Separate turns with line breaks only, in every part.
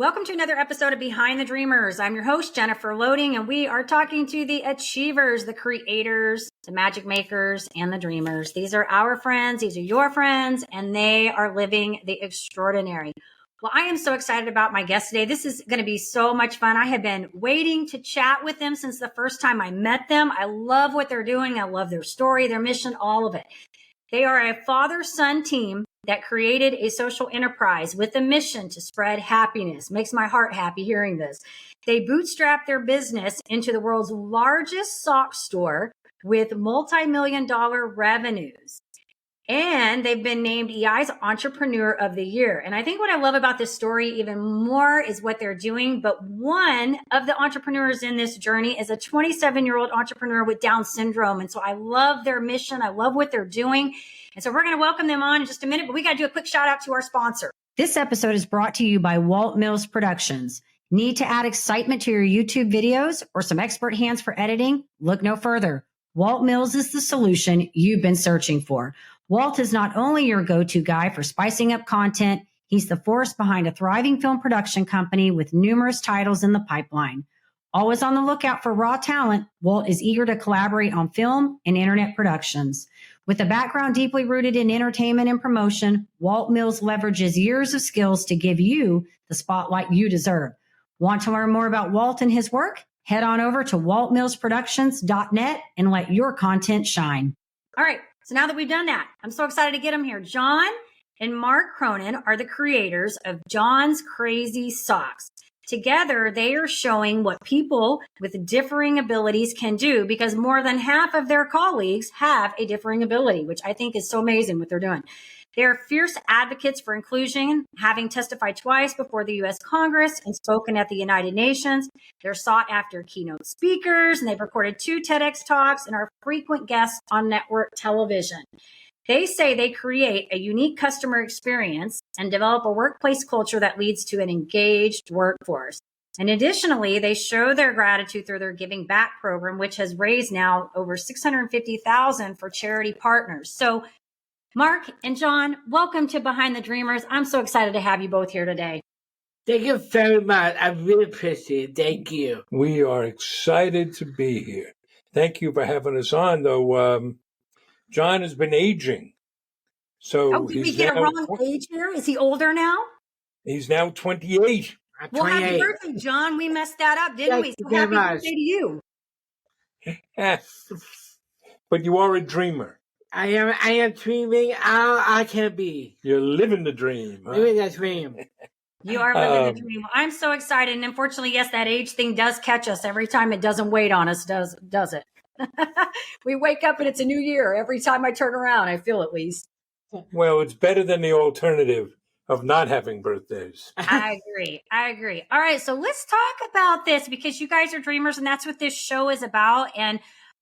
Welcome to another episode of Behind the Dreamers. I'm your host, Jennifer Loading, and we are talking to the achievers, the creators, the magic makers, and the dreamers. These are our friends, these are your friends, and they are living the extraordinary. Well, I am so excited about my guest today. This is going to be so much fun. I have been waiting to chat with them since the first time I met them. I love what they're doing. I love their story, their mission, all of it. They are a father-son team that created a social enterprise with a mission to spread happiness. Makes my heart happy hearing this. They bootstrapped their business into the world's largest sock store with multi-million-dollar revenues. And they've been named EI's Entrepreneur of the Year. And I think what I love about this story even more is what they're doing. But one of the entrepreneurs in this journey is a 27-year-old entrepreneur with Down syndrome. And so I love their mission. I love what they're doing. And so we're going to welcome them on in just a minute, but we got to do a quick shout out to our sponsor. This episode is brought to you by Walt Mills Productions. Need to add excitement to your YouTube videos or some expert hands for editing? Look no further. Walt Mills is the solution you've been searching for. Walt is not only your go-to guy for spicing up content, he's the force behind a thriving film production company with numerous titles in the pipeline. Always on the lookout for raw talent, Walt is eager to collaborate on film and internet productions. With a background deeply rooted in entertainment and promotion, Walt Mills leverages years of skills to give you the spotlight you deserve. Want to learn more about Walt and his work? Head on over to waltmillsproductions.net and let your content shine. All right. So now that we've done that, I'm so excited to get them here. John and Mark Cronin are the creators of John's Crazy Socks. Together, they are showing what people with differing abilities can do because more than half of their colleagues have a differing ability, which I think is so amazing what they're doing. They're fierce advocates for inclusion, having testified twice before the U.S. Congress and spoken at the United Nations. They're sought after keynote speakers, and they've recorded 2 TEDx talks and are frequent guests on network television. They say they create a unique customer experience and develop a workplace culture that leads to an engaged workforce. And additionally, they show their gratitude through their Giving Back program, which has raised now over $650,000 for charity partners. So Mark and John, welcome to Behind the Dreamers. I'm so excited to have you both here today.
Thank you very much. I really appreciate it. Thank you.
We are excited to be here. Thank you for having us on, though. John has been aging. So
did we get a wrong age here? Is he older now?
He's now 28.
Well, happy birthday, John. We messed that up, didn't we? So happy birthday to you.
But you are a dreamer.
I am dreaming. I can be.
You're living the dream. Huh?
Living the dream.
You are living the dream. I'm so excited. And unfortunately, yes, that age thing does catch us every time. It doesn't wait on us, does it? We wake up and it's a new year. Every time I turn around, I feel at least.
Well, it's better than the alternative of not having birthdays.
I agree. All right. So let's talk about this because you guys are dreamers and that's what this show is about. And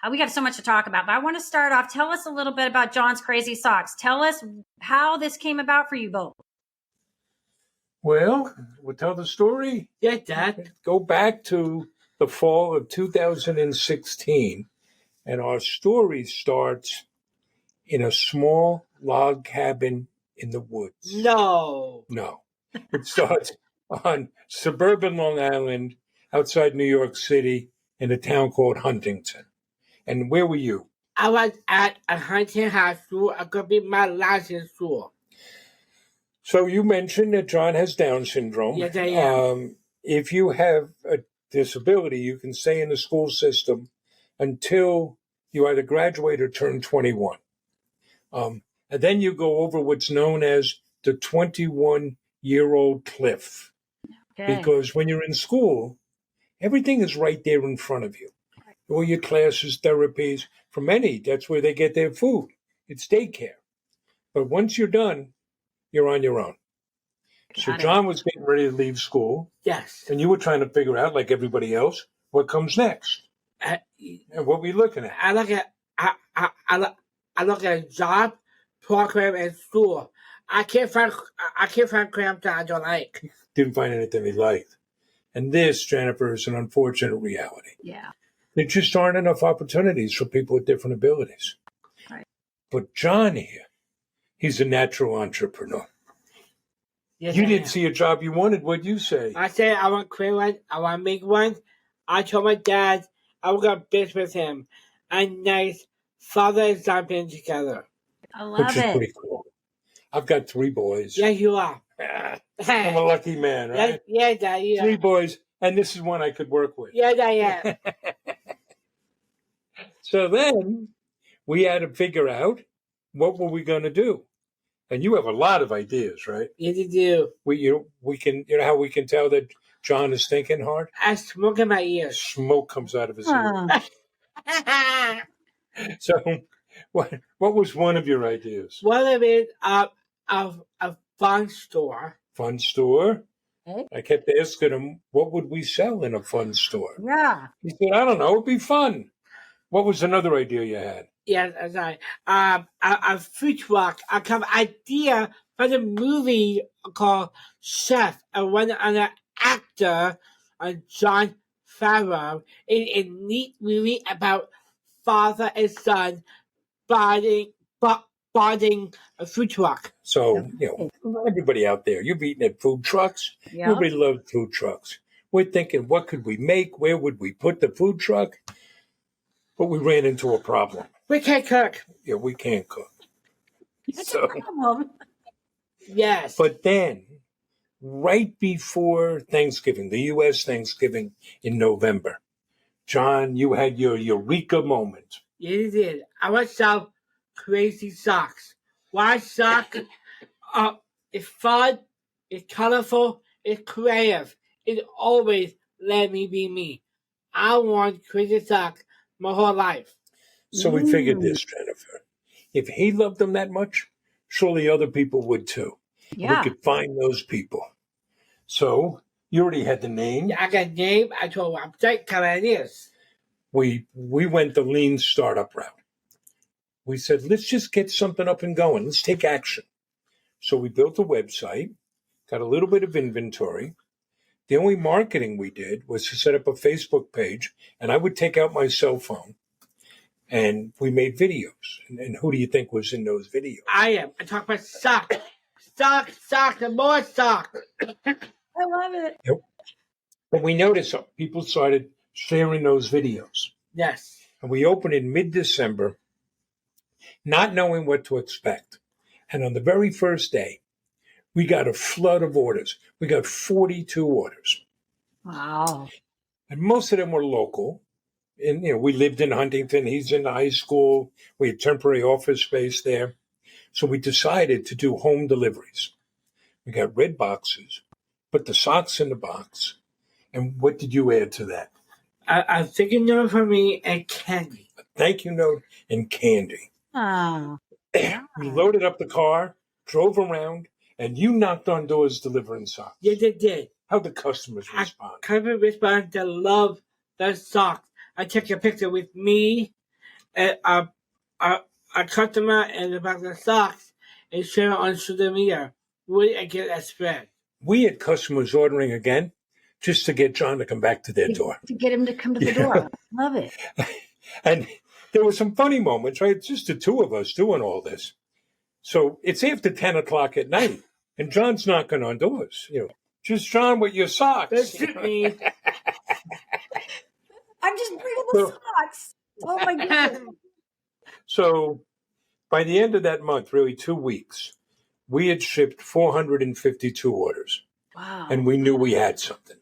we got so much to talk about, but I want to start off. Tell us a little bit about John's Crazy Socks. Tell us how this came about for you both.
Well, we'll tell the story.
Yeah, Dad.
Go back to the fall of 2016, and our story starts in a small log cabin in the woods.
No.
It starts on suburban Long Island outside New York City in a town called Huntington. And where were you?
I was at a Huntington High School. I could be my last school.
So you mentioned that John has Down syndrome.
Yes, I am.
If you have a disability, you can stay in the school system until you either graduate or turn 21. And then you go over what's known as the 21-year-old cliff. Okay. Because when you're in school, everything is right there in front of you. All your classes, therapies, for many, that's where they get their food. It's daycare. But once you're done, you're on your own. So John was getting ready to leave school.
Yes.
And you were trying to figure out, like everybody else, what comes next. And what were you looking at?
I look at a job, program, and school. I can't find programs that I don't like.
Didn't find anything he liked. And this, Jennifer, is an unfortunate reality.
Yeah.
There just aren't enough opportunities for people with different abilities.
Right.
But John here, he's a natural entrepreneur.
Yes,
You
I
didn't
am.
see a job you wanted. What'd you say?
I said I want to create one. I want to make one. I told my dad I was going to business with him. A nice father and son been together.
I
Which
love
is
it.
pretty cool. I've got 3 boys.
Yes, you are.
I'm a lucky man, right?
Yes, Dad, you
3
are.
boys, and this is one I could work with.
Yes, I am.
So then we had to figure out what were we going to do. And you have a lot of ideas, right?
Yes, you do.
We can, you know how we can tell that John is thinking hard?
I smoke in my ears.
Smoke comes out of his
Oh,
ear. So what was one of your ideas?
One of it, a fun store.
Fun store.
okay.
I kept asking him, what would we sell in a fun store?
Yeah.
He said, I don't know, it'd be fun. What was another idea you had?
Yes, I'm sorry. A food truck. I come idea for the movie called Chef. And one other actor, John Favreau, in a neat movie about father and son bonding a food truck.
So, everybody out there, you've eaten at food trucks.
Yeah.
Everybody loves food trucks. We're thinking, what could we make? Where would we put the food truck? But we ran into a problem.
We can't cook.
Yeah, we can't cook.
That's
So,
a problem.
Yes.
but then, right before Thanksgiving, the U.S. Thanksgiving in November, John, you had your eureka moment.
Yes, it did. I want some crazy socks. Why sock? It's fun, it's colorful, it's creative. It always let me be me. I want crazy socks my whole life.
So we figured this, Jennifer. If he loved them that much, surely other people would too.
Yeah.
We could find those people. So you already had the name.
I got a name. I told website come out this.
We went the lean startup route. We said, let's just get something up and going. Let's take action. So we built a website, got a little bit of inventory. The only marketing we did was to set up a Facebook page, and I would take out my cell phone, and we made videos. And who do you think was in those videos?
I am. I talk about socks. Socks, and more socks.
I love it.
But we noticed people started sharing those videos.
Yes.
And we opened in mid-December, not knowing what to expect. And on the very first day, we got a flood of orders. We got 42 orders.
Wow.
And most of them were local. And, we lived in Huntington. He's in high school. We had temporary office space there. So we decided to do home deliveries. We got red boxes, put the socks in the box. And what did you add to that?
A thinking note for me and candy.
A thank you note and candy.
Oh.
We loaded up the car, drove around, and you knocked on doors delivering socks.
Yes, it did.
How'd the customers respond?
Customer responded to love the socks. I took a picture with me and a customer and the box of socks and share it on social media. Really, I get that spread.
We had customers ordering again just to get John to come back to their door.
To get him to come to the door. Love it.
And there were some funny moments, right? It's just the two of us doing all this. So it's after 10 o'clock at night, and John's knocking on doors. Just John with your socks.
That's me.
I'm just bringing the socks. Oh my goodness.
So by the end of that month, really 2 weeks, we had shipped 452 orders.
Wow.
And we knew we had something.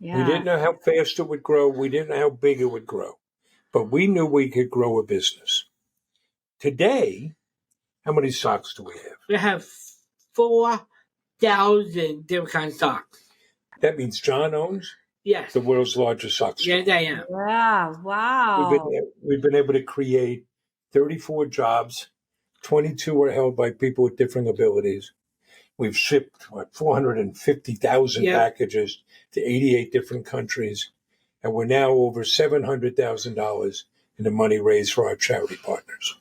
Yeah.
We didn't know how fast it would grow. We didn't know how big it would grow. But we knew we could grow a business. Today, how many socks do we have?
We have 4,000 different kinds of socks.
That means John owns
Yes.
the world's largest sock store.
Yes, I am.
Yeah. Wow.
We've been able to create 34 jobs. 22 are held by people with different abilities. We've shipped 450,000 packages to 88 different countries, and we're now over $700,000 in the money raised for our charity partners.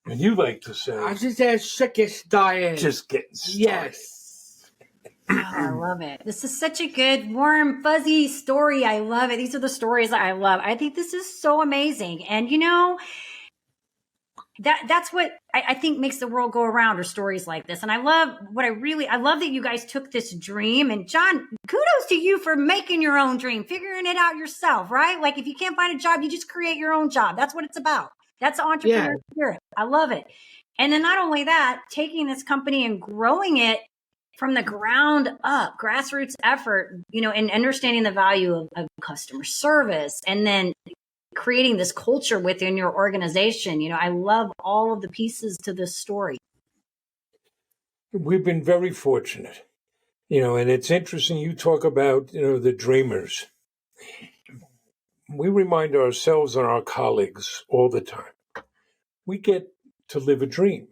And you like to say,
I just said sickest started.
just getting started.
Yes.
Oh, I love it. This is such a good, warm, fuzzy story. I love it. These are the stories that I love. I think this is so amazing. And that's what I think makes the world go around, or stories like this. And I love that you guys took this dream. And John, kudos to you for making your own dream, figuring it out yourself, right? Like if you can't find a job, you just create your own job. That's what it's about. That's entrepreneur spirit. I love it. And then not only that, taking this company and growing it from the ground up, grassroots effort, and understanding the value of customer service, and then creating this culture within your organization. I love all of the pieces to this story.
We've been very fortunate, and it's interesting you talk about, the dreamers. We remind ourselves and our colleagues all the time, we get to live a dream.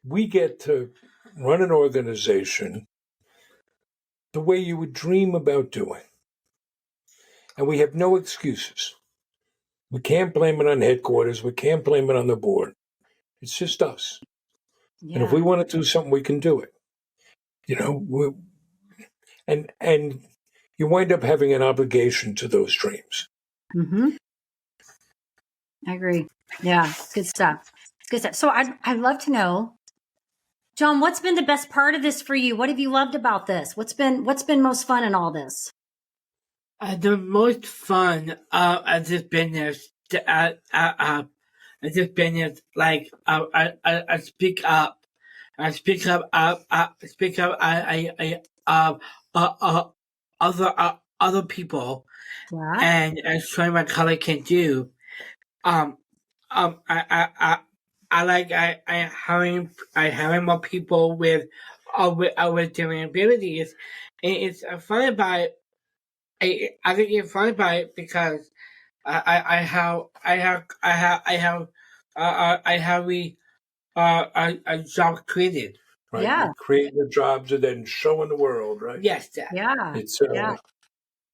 We get to run an organization the way you would dream about doing. And we have no excuses. We can't blame it on headquarters. We can't blame it on the board. It's just us. Yeah. And if we want to do something, we can do it. And you wind up having an obligation to those dreams.
Mm-hmm. I agree. Yeah, good stuff. Good stuff. So I'd love to know, John, what's been the best part of this for you? What have you loved about this? What's been most fun in all this?
The most fun has just been this. I speak up. I speak up. Other people, and showing my color can do. I having more people with different abilities. And it's fun about. I think it's fun about it because I have a job created.
Right. Yeah. Creating the jobs and then showing the world, right?
Yes.
Yeah.
It's
yeah.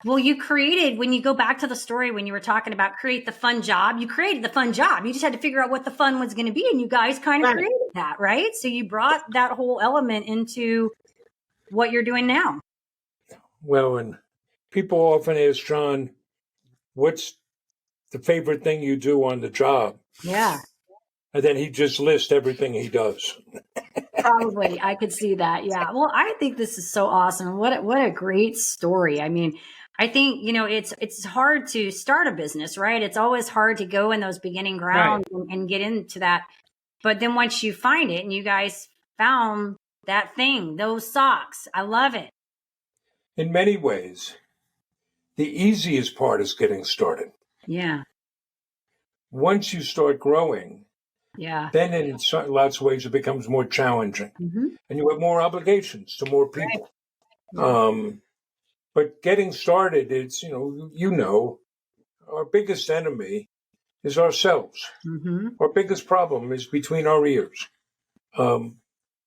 Well, you created, when you go back to the story, when you were talking about create the fun job, you created the fun job. You just had to figure out what the fun was going to be. And you guys kind of created that, right? So you brought that whole element into what you're doing now.
Well, and people often ask John, what's the favorite thing you do on the job?
Yeah.
And then he just lists everything he does.
Probably. I could see that. Yeah. Well, I think this is so awesome. What a great story. I mean, I think, it's hard to start a business, right? It's always hard to go in those beginning grounds and get into that. But then once you find it, and you guys found that thing, those socks, I love it.
In many ways, the easiest part is getting started.
Yeah.
Once you start growing, then in lots of ways it becomes more challenging. Mm-hmm. And you have more obligations to more people. Right. But getting started, it's, our biggest enemy is ourselves. Mm-hmm. Our biggest problem is between our ears.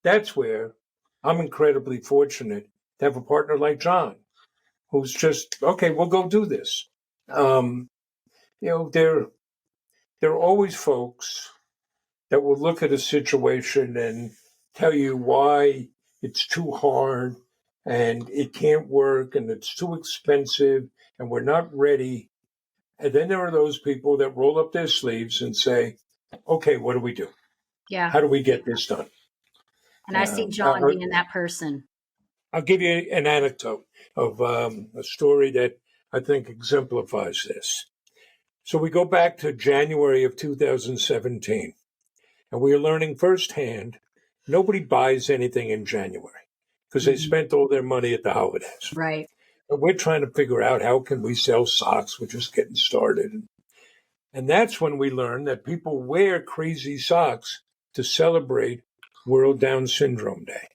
That's where I'm incredibly fortunate to have a partner like John, who's just, okay, we'll go do this. There are always folks that will look at a situation and tell you why it's too hard and it can't work and it's too expensive and we're not ready. And then there are those people that roll up their sleeves and say, okay, what do we do?
Yeah.
How do we get this done?
And I see John being that person.
I'll give you an anecdote of a story that I think exemplifies this. So we go back to January of 2017, and we are learning firsthand, nobody buys anything in January because they spent all their money at the holidays.
Right.
And we're trying to figure out how can we sell socks. We're just getting started. And that's when we learn that people wear crazy socks to celebrate World Down Syndrome Day.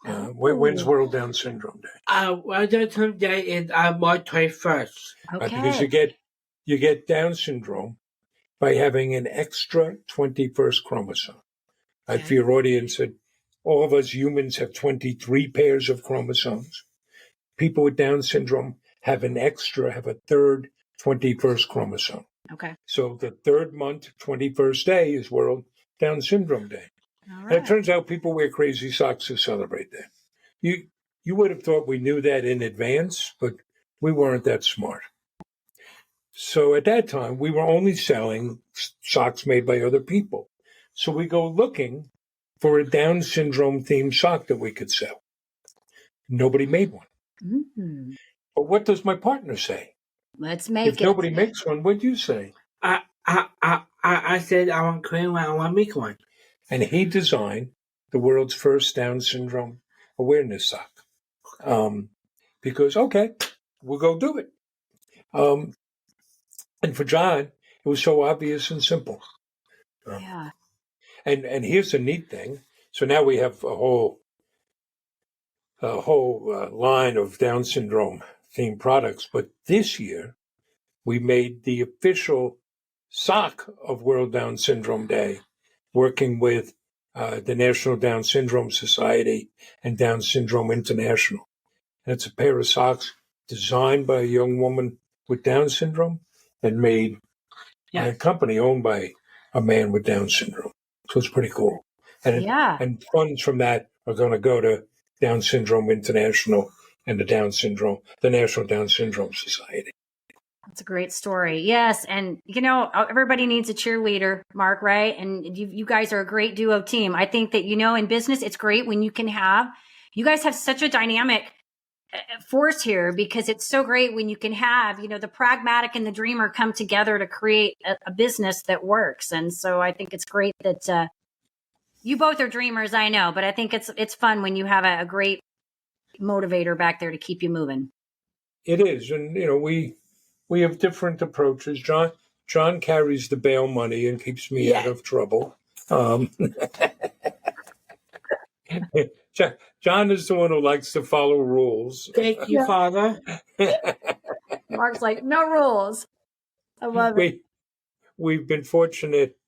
When's World Down Syndrome Day?
World Down Syndrome Day is March 21st.
Okay.
Because you get Down syndrome by having an extra 21st chromosome. Okay. For your audience, all of us humans have 23 pairs of chromosomes. People with Down syndrome have a third 21st chromosome.
Okay.
So the third month, 21st day is World Down Syndrome Day. All right. And it turns out people wear crazy socks to celebrate that. You would have thought we knew that in advance, but we weren't that smart. So at that time, we were only selling socks made by other people. So we go looking for a Down syndrome themed sock that we could sell. Nobody made one.
Mm-hmm.
But what does my partner say?
Let's make
If
it.
nobody makes one, what'd you say?
I said I want to create one. I want to make one.
And he designed the world's first Down syndrome awareness sock. Because, okay, we'll go do it. And for John, it was so obvious and simple.
Yeah.
And here's the neat thing. So now we have a whole line of Down syndrome themed products. But this year, we made the official sock of World Down Syndrome Day, working with the National Down Syndrome Society and Down Syndrome International. And it's a pair of socks designed by a young woman with Down syndrome and made by a company owned by a man with Down syndrome. So it's pretty cool. And and funds from that are going to go to Down Syndrome International and the National Down Syndrome Society.
That's a great story. Yes. And, everybody needs a cheerleader, Mark, right? And you guys are a great duo team. I think that, in business, it's great when you guys have such a dynamic force here, because it's so great when you can have, the pragmatic and the dreamer come together to create a business that works. And so I think it's great that you both are dreamers, I know, but I think it's fun when you have a great motivator back there to keep you moving.
It is. And, we have different approaches. John carries the bail money and keeps me out of trouble. John is the one who likes to follow rules.
Thank you, Father.
Mark's like, no rules. I love it.
We've been fortunate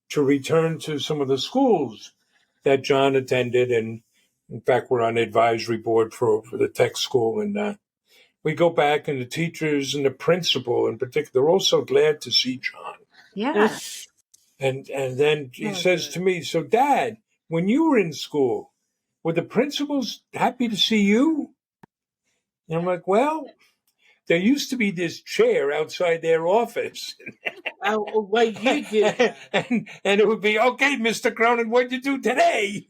to return to some of the schools that John attended. And in fact, we're on the advisory board for the tech school. And we go back, and the teachers and the principal in particular, they're all so glad to see John.
Yeah.
And then he says to me, so Dad, when you were in school, were the principals happy to see you? And I'm like, well, there used to be this chair outside their office.
What you did.
and it would be, okay, Mr. Cronin, what'd you do today?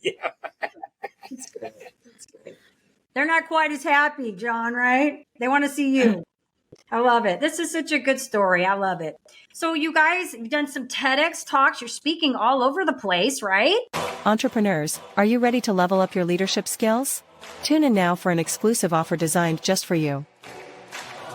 That's good. That's good. They're not quite as happy, John, right? They want to see you. I love it. This is such a good story. I love it. So you guys, you've done some TEDx talks. You're speaking all over the place, right?
Entrepreneurs, are you ready to level up your leadership skills? Tune in now for an exclusive offer designed just for you.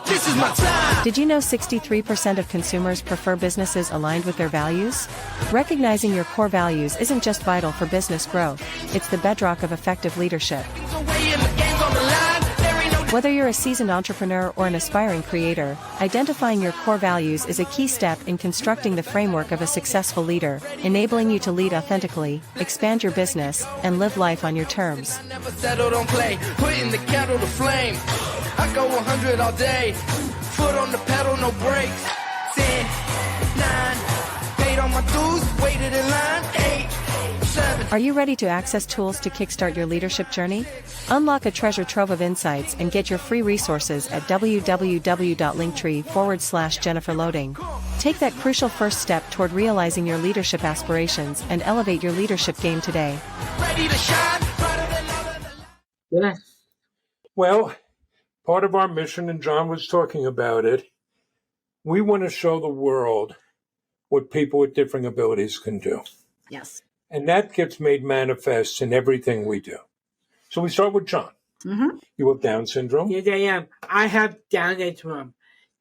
This is my time.
Did you know 63% of consumers prefer businesses aligned with their values? Recognizing your core values isn't just vital for business growth, it's the bedrock of effective leadership. Whether you're a seasoned entrepreneur or an aspiring creator, identifying your core values is a key step in constructing the framework of a successful leader, enabling you to lead authentically, expand your business, and live life on your terms.
Never settled on play, putting the kettle to flame. I go 100 all day, foot on the pedal, no brakes. 10, 9, paid all my dues, waited in line, 8, 7.
Are you ready to access tools to kickstart your leadership journey? Unlock a treasure trove of insights and get your free resources at www.linktree/JenniferLoading. Take that crucial first step toward realizing your leadership aspirations and elevate your leadership game today.
Ready to shine, brighter than all of the
Yeah.
Well, part of our mission, and John was talking about it, we want to show the world what people with differing abilities can do.
Yes.
And that gets made manifest in everything we do. So we start with John.
Mm-hmm.
You have Down syndrome?
Yes, I am. I have Down syndrome.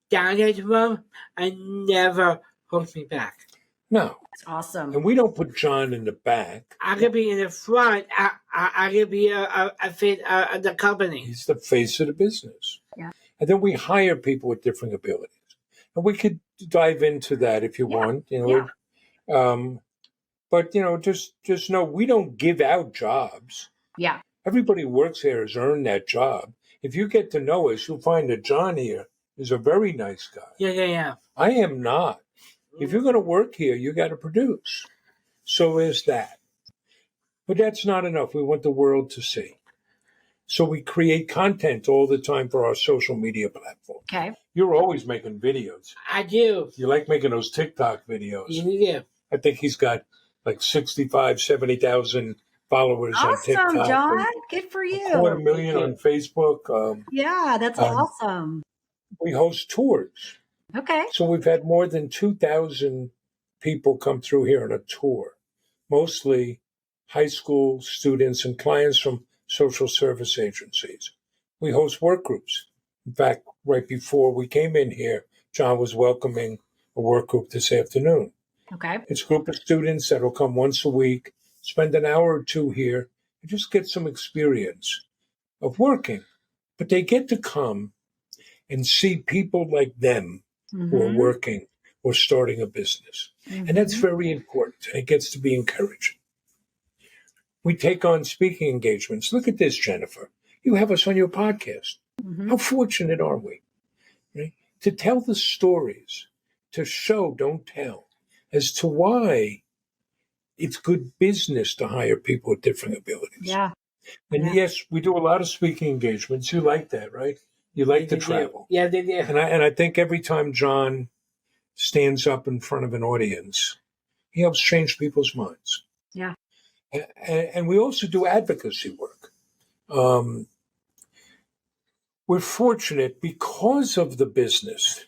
Down syndrome, and never holds me back.
No.
That's awesome.
And we don't put John in the back.
I could be in the front. I could be a face of the company.
He's the face of the business.
Yeah.
And then we hire people with differing abilities. And we could dive into that if you want. But, just know we don't give out jobs.
Yeah.
Everybody who works here has earned that job. If you get to know us, you'll find that John here is a very nice guy.
Yes, I am.
I am not. If you're going to work here, you got to produce. So is that. But that's not enough. We want the world to see. So we create content all the time for our social media platform.
Okay.
You're always making videos.
I do.
You like making those TikTok videos.
Yeah.
I think he's got like 65, 70,000 followers on TikTok.
Awesome, John. Good for you.
250,000 on Facebook.
Yeah, that's awesome.
We host tours.
Okay.
So we've had more than 2,000 people come through here on a tour, mostly high school students and clients from social service agencies. We host work groups. In fact, right before we came in here, John was welcoming a work group this afternoon.
Okay.
It's a group of students that will come once a week, spend an hour or two here, and just get some experience of working. But they get to come and see people like them who are working or starting a business. And that's very important. And it gets to be encouraging. We take on speaking engagements. Look at this, Jennifer. You have us on your podcast. How fortunate are we? Right? To tell the stories, to show, don't tell, as to why it's good business to hire people with different abilities.
Yeah.
And yes, we do a lot of speaking engagements. You like that, right? You like to travel.
Yeah, they do.
And I think every time John stands up in front of an audience, he helps change people's minds.
Yeah.
And we also do advocacy work. We're fortunate because of the business,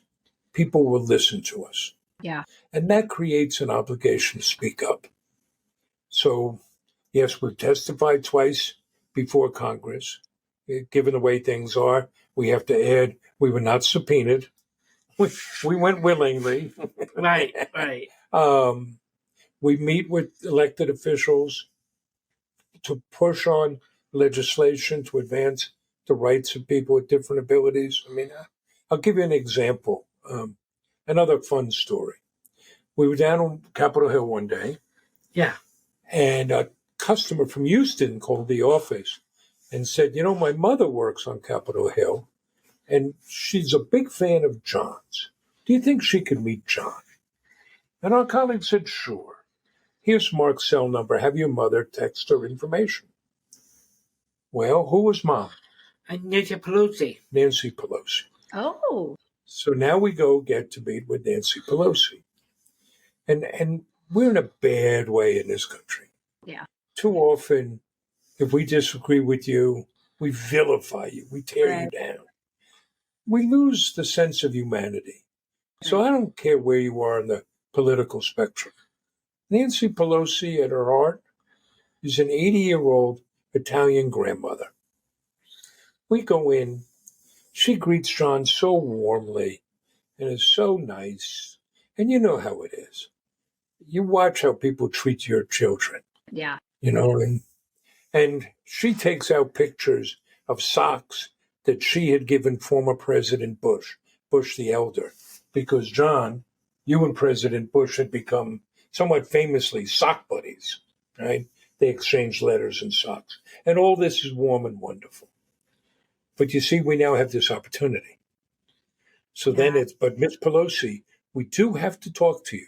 people will listen to us.
Yeah.
And that creates an obligation to speak up. So, yes, we've testified twice before Congress. Given the way things are, we have to add, we were not subpoenaed. We went willingly.
Right.
We meet with elected officials to push on legislation to advance the rights of people with different abilities. I mean, I'll give you an example. Another fun story. We were down on Capitol Hill one day.
Yeah.
And a customer from Houston called the office and said, my mother works on Capitol Hill, and she's a big fan of John's. Do you think she could meet John? And our colleague said, sure. Here's Mark's cell number. Have your mother text her information. Well, who was Mom?
Nancy Pelosi.
Nancy Pelosi.
Oh.
So now we get to meet with Nancy Pelosi. And we're in a bad way in this country.
Yeah.
Too often, if we disagree with you, we vilify you. We tear you down. We lose the sense of humanity. So I don't care where you are in the political spectrum. Nancy Pelosi, at her heart, is an 80-year-old Italian grandmother. We go in. She greets John so warmly and is so nice. And you know how it is. You watch how people treat your children.
Yeah.
And she takes out pictures of socks that she had given former President Bush the elder, because John, you and President Bush had become somewhat famously sock buddies, right? They exchanged letters and socks. And all this is warm and wonderful. But you see, we now have this opportunity. So then but Ms. Pelosi, we do have to talk to you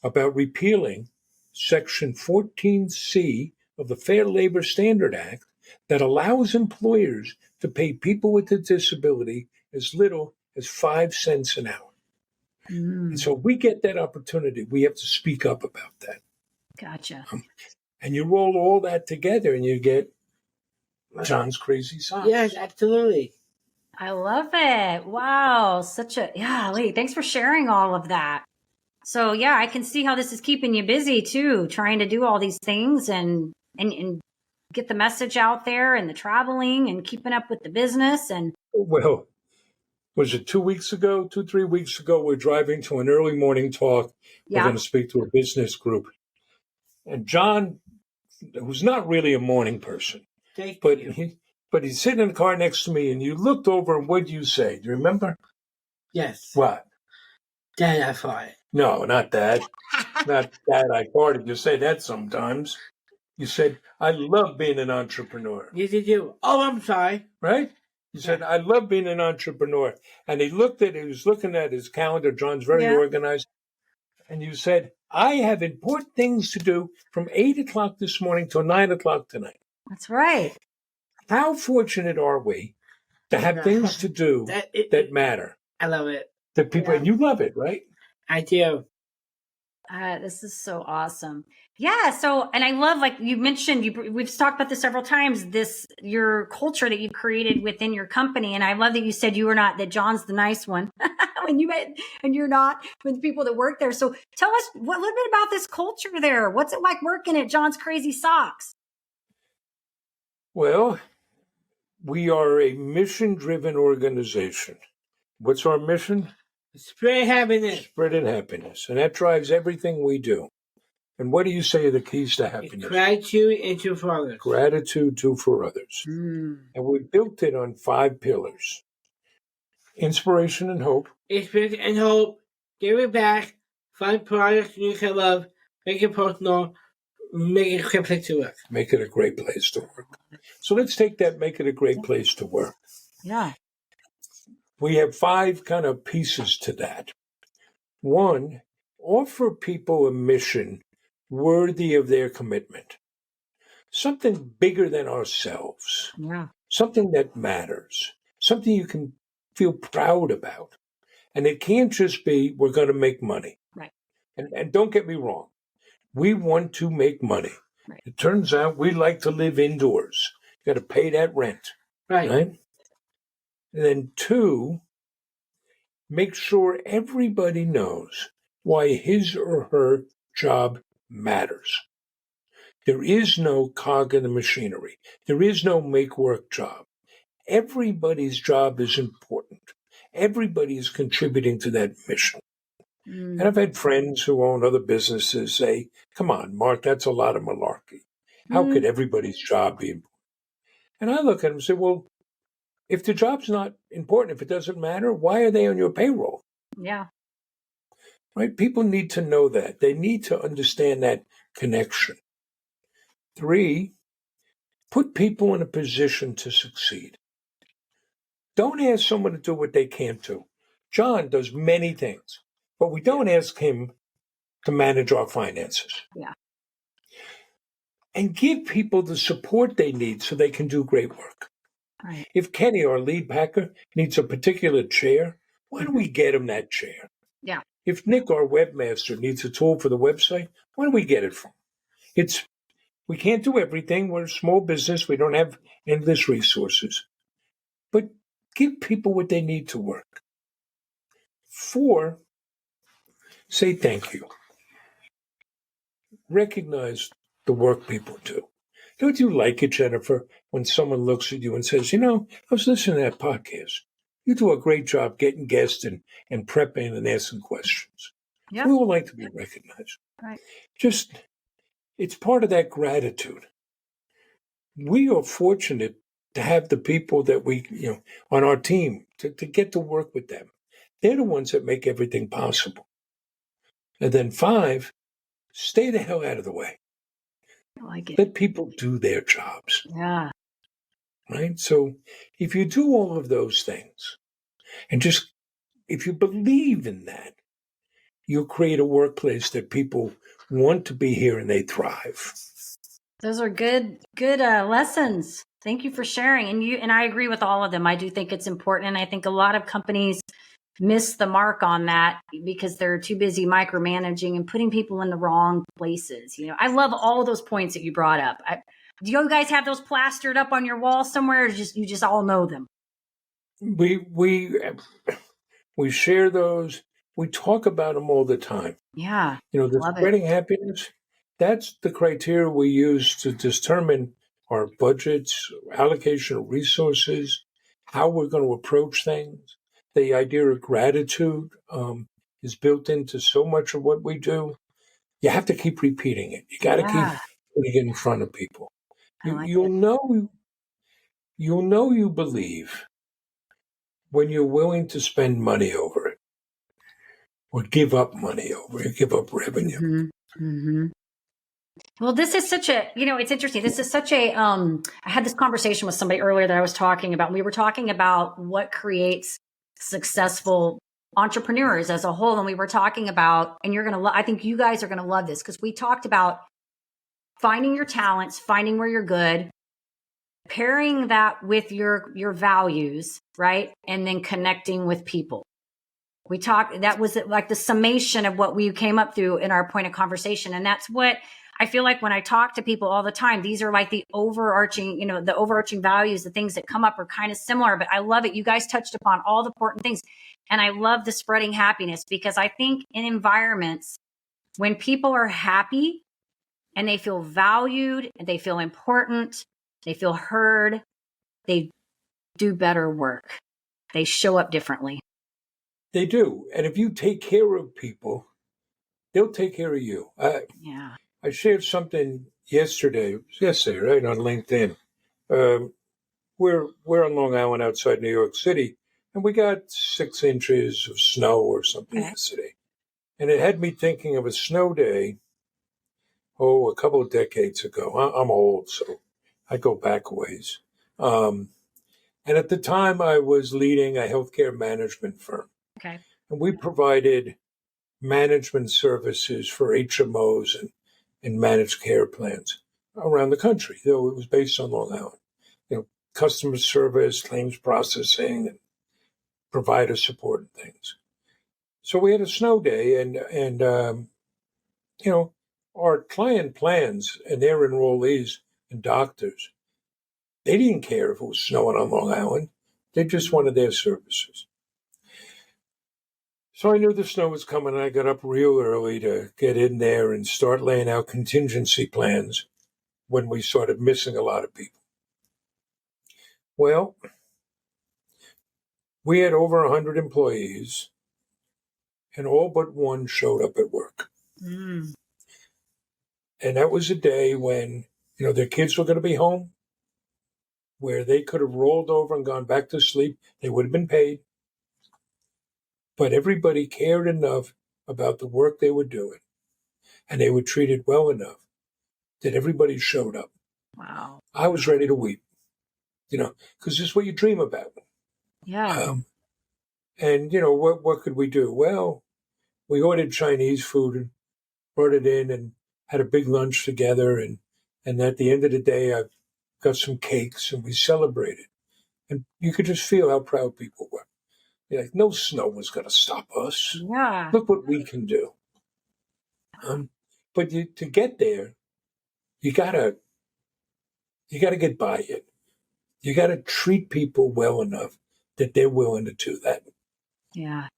about repealing Section 14C of the Fair Labor Standard Act that allows employers to pay people with a disability as little as 5 cents an hour. And so we get that opportunity. We have to speak up about that.
Gotcha.
And you roll all that together and you get John's Crazy Socks.
Yes, absolutely.
I love it. Wow. Lee, thanks for sharing all of that. So I can see how this is keeping you busy too, trying to do all these things and get the message out there and the traveling and keeping up with the business. And
well, was it 2 weeks ago, 3 weeks ago, we're driving to an early morning talk. We're going to speak to a business group. And John, who's not really a morning person, but he's sitting in the car next to me, and you looked over, and what did you say? Do you remember?
Yes.
What?
Dad, I farted.
No, not that. Not that I farted. You say that sometimes. You said, I love being an entrepreneur.
Yes, you do. Oh, I'm sorry.
Right? You said, I love being an entrepreneur. And he was looking at his calendar. John's very organized. And you said, I have important things to do from 8 o'clock this morning till 9 o'clock tonight.
That's right.
How fortunate are we to have things to do that matter?
I love it.
That people, and you love it, right?
I do.
This is so awesome. Yeah. So, and I love, like you mentioned, we've talked about this several times, your culture that you've created within your company. And I love that you said that John's the nice one when you met, and you're not, with the people that work there. So tell us a little bit about this culture there. What's it like working at John's Crazy Socks?
Well, we are a mission-driven organization. What's our mission?
Spread happiness.
Spreading happiness. And that drives everything we do. And what do you say are the keys to happiness?
Gratitude and do for others.
Gratitude, do for others. And we built it on 5 pillars. Inspiration and hope.
Inspiration and hope. Give it back. Find products you can love. Make it personal. Make it a great place to work.
Make it a great place to work. So let's take that, make it a great place to work.
Yeah.
We have 5 kind of pieces to that. 1, offer people a mission worthy of their commitment. Something bigger than ourselves.
Yeah.
Something that matters. Something you can feel proud about. And it can't just be, we're going to make money.
Right.
And don't get me wrong. We want to make money.
Right.
It turns out we like to live indoors. You got to pay that rent. Right? And then 2, make sure everybody knows why his or her job matters. There is no cog in the machinery. There is no make work job. Everybody's job is important. Everybody is contributing to that mission. And I've had friends who own other businesses say, come on, Mark, that's a lot of malarkey. How could everybody's job be important? And I look at them and say, well, if the job's not important, if it doesn't matter, why are they on your payroll?
Yeah.
Right? People need to know that. They need to understand that connection. 3, put people in a position to succeed. Don't ask someone to do what they can't do. John does many things, but we don't ask him to manage our finances.
Yeah.
And give people the support they need so they can do great work.
Right.
If Kenny, our lead packer, needs a particular chair, why don't we get him that chair?
Yeah.
If Nick, our webmaster, needs a tool for the website, why don't we get it from him? We can't do everything. We're a small business. We don't have endless resources. But give people what they need to work. 4, say thank you. Recognize the work people do. Don't you like it, Jennifer, when someone looks at you and says, I was listening to that podcast. You do a great job getting guests and prepping and asking questions.
Yeah.
We all like to be recognized.
Right.
It's part of that gratitude. We are fortunate to have the people that we, on our team, to get to work with them. They're the ones that make everything possible. And then 5, stay the hell out of the way.
I like it.
Let people do their jobs.
Yeah.
Right? So if you do all of those things, and if you believe in that, you'll create a workplace that people want to be here and they thrive.
Those are good lessons. Thank you for sharing. And I agree with all of them. I do think it's important. And I think a lot of companies miss the mark on that because they're too busy micromanaging and putting people in the wrong places. I love all of those points that you brought up. Do you guys have those plastered up on your wall somewhere? Or you just all know them?
We share those. We talk about them all the time.
Yeah.
The spreading happiness, that's the criteria we use to determine our budgets, allocation of resources, how we're going to approach things. The idea of gratitude is built into so much of what we do. You have to keep repeating it. You got to keep putting it in front of people. You'll know you believe when you're willing to spend money over it, or give up money over it, give up revenue.
Mm-hmm. Mm-hmm. Well, this is such a, it's interesting. This is such a, I had this conversation with somebody earlier that I was talking about. We were talking about what creates successful entrepreneurs as a whole. And we were talking about, and I think you guys are going to love this because we talked about finding your talents, finding where you're good, pairing that with your values, right? And then connecting with people. We talked, that was like the summation of what we came up through in our point of conversation. And that's what I feel like when I talk to people all the time, these are like the overarching, the overarching values, the things that come up are kind of similar, but I love it. You guys touched upon all the important things. And I love the spreading happiness, because I think in environments, when people are happy and they feel valued and they feel important, they feel heard, they do better work. They show up differently.
They do. And if you take care of people, they'll take care of you.
Yeah.
I shared something yesterday, right, on LinkedIn. We're on Long Island outside New York City, and we got 6 inches of snow or something yesterday. And it had me thinking of a snow day, a couple of decades ago. I'm old, so I go back a ways. And at the time, I was leading a healthcare management firm.
Okay.
And we provided management services for HMOs and managed care plans around the country, though it was based on Long Island. Customer service, claims processing, and provider support and things. So we had a snow day, and our client plans and their enrollees and doctors, they didn't care if it was snowing on Long Island. They just wanted their services. So I knew the snow was coming, and I got up real early to get in there and start laying out contingency plans when we started missing a lot of people. Well, we had over 100 employees, and all but one showed up at work.
Mm.
And that was a day when, their kids were going to be home, where they could have rolled over and gone back to sleep. They would have been paid. But everybody cared enough about the work they were doing, and they were treated well enough that everybody showed up.
Wow.
I was ready to weep, because this is what you dream about.
Yeah.
And, what could we do? Well, we ordered Chinese food and brought it in and had a big lunch together. And at the end of the day, I got some cakes and we celebrated. And you could just feel how proud people were. Like, no snow was going to stop us.
Yeah.
Look what we can do. But to get there, you gotta get by it. You gotta treat people well enough that they're willing to do that.
Yeah.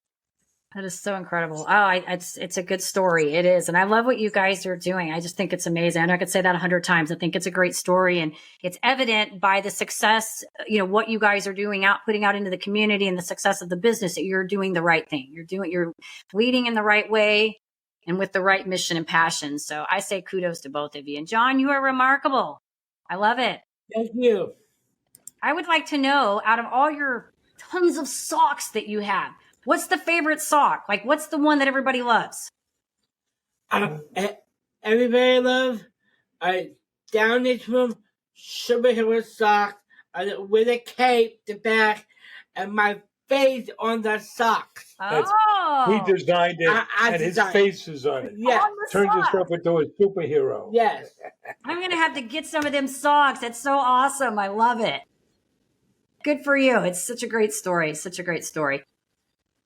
That is so incredible. Oh, it's a good story. It is. And I love what you guys are doing. I just think it's amazing. I know I could say that 100 times. I think it's a great story, and it's evident by the success, what you guys are doing putting out into the community, and the success of the business, that you're doing the right thing. You're leading in the right way and with the right mission and passion. So I say kudos to both of you. And John, you are remarkable. I love it.
Thank you.
I would like to know, out of all your tons of socks that you have, what's the favorite sock? Like, what's the one that everybody loves?
Everybody loves down this room superhero sock with a cape, the back, and my face on the socks.
Oh,
He designed it, and his face is on it.
Yeah,
Turned himself into a superhero.
yes.
I'm going to have to get some of them socks. That's so awesome. I love it. Good for you. It's such a great story. Such a great story.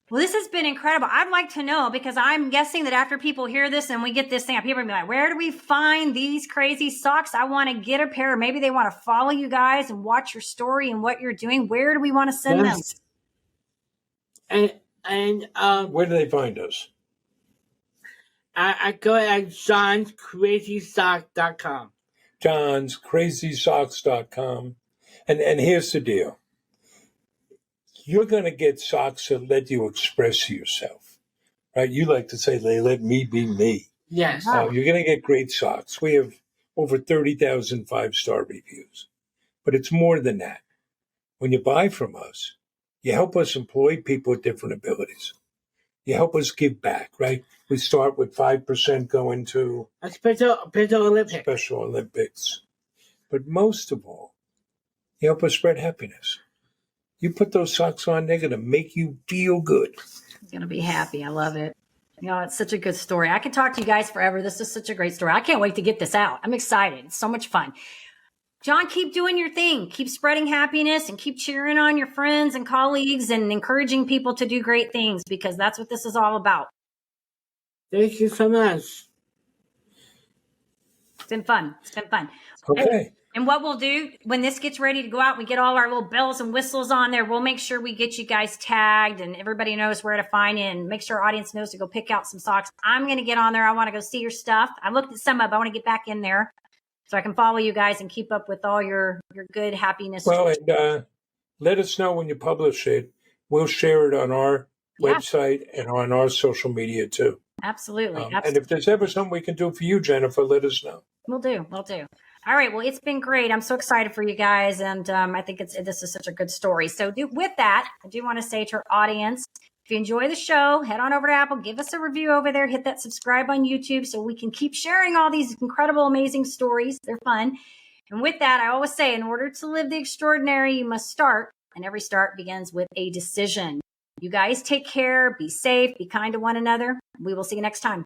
Well, this has been incredible. I'd like to know, because I'm guessing that after people hear this and we get this thing, people are going to be like, where do we find these crazy socks? I want to get a pair. Maybe they want to follow you guys and watch your story and what you're doing. Where do we want to send them?
And
Where do they find us?
I go at johnscrazysock.com.
johnscrazysocks.com. And here's the deal. You're going to get socks that let you express yourself, right? You like to say, they let me be me.
Yes.
You're going to get great socks. We have over 30,000 five-star reviews. But it's more than that. When you buy from us, you help us employ people with different abilities. You help us give back, right? We start with 5% going to
A Special Olympics.
Special Olympics. But most of all, you help us spread happiness. You put those socks on, they're going to make you feel good.
I'm going to be happy. I love it. It's such a good story. I could talk to you guys forever. This is such a great story. I can't wait to get this out. I'm excited. It's so much fun. John, keep doing your thing. Keep spreading happiness and keep cheering on your friends and colleagues and encouraging people to do great things, because that's what this is all about.
Thank you so much.
It's been fun.
Okay.
And what we'll do when this gets ready to go out, we get all our little bells and whistles on there. We'll make sure we get you guys tagged and everybody knows where to find you, and make sure our audience knows to go pick out some socks. I'm going to get on there. I want to go see your stuff. I looked at some of it. I want to get back in there so I can follow you guys and keep up with all your good happiness.
Well, and let us know when you publish it. We'll share it on our website and on our social media too.
Absolutely.
And if there's ever something we can do for you, Jennifer, let us know.
We'll do. All right. Well, it's been great. I'm so excited for you guys. And I think this is such a good story. So with that, I do want to say to our audience, if you enjoy the show, head on over to Apple, give us a review over there, hit that subscribe on YouTube so we can keep sharing all these incredible, amazing stories. They're fun. And with that, I always say, in order to live the extraordinary, you must start. And every start begins with a decision. You guys take care, be safe, be kind to one another. We will see you next time.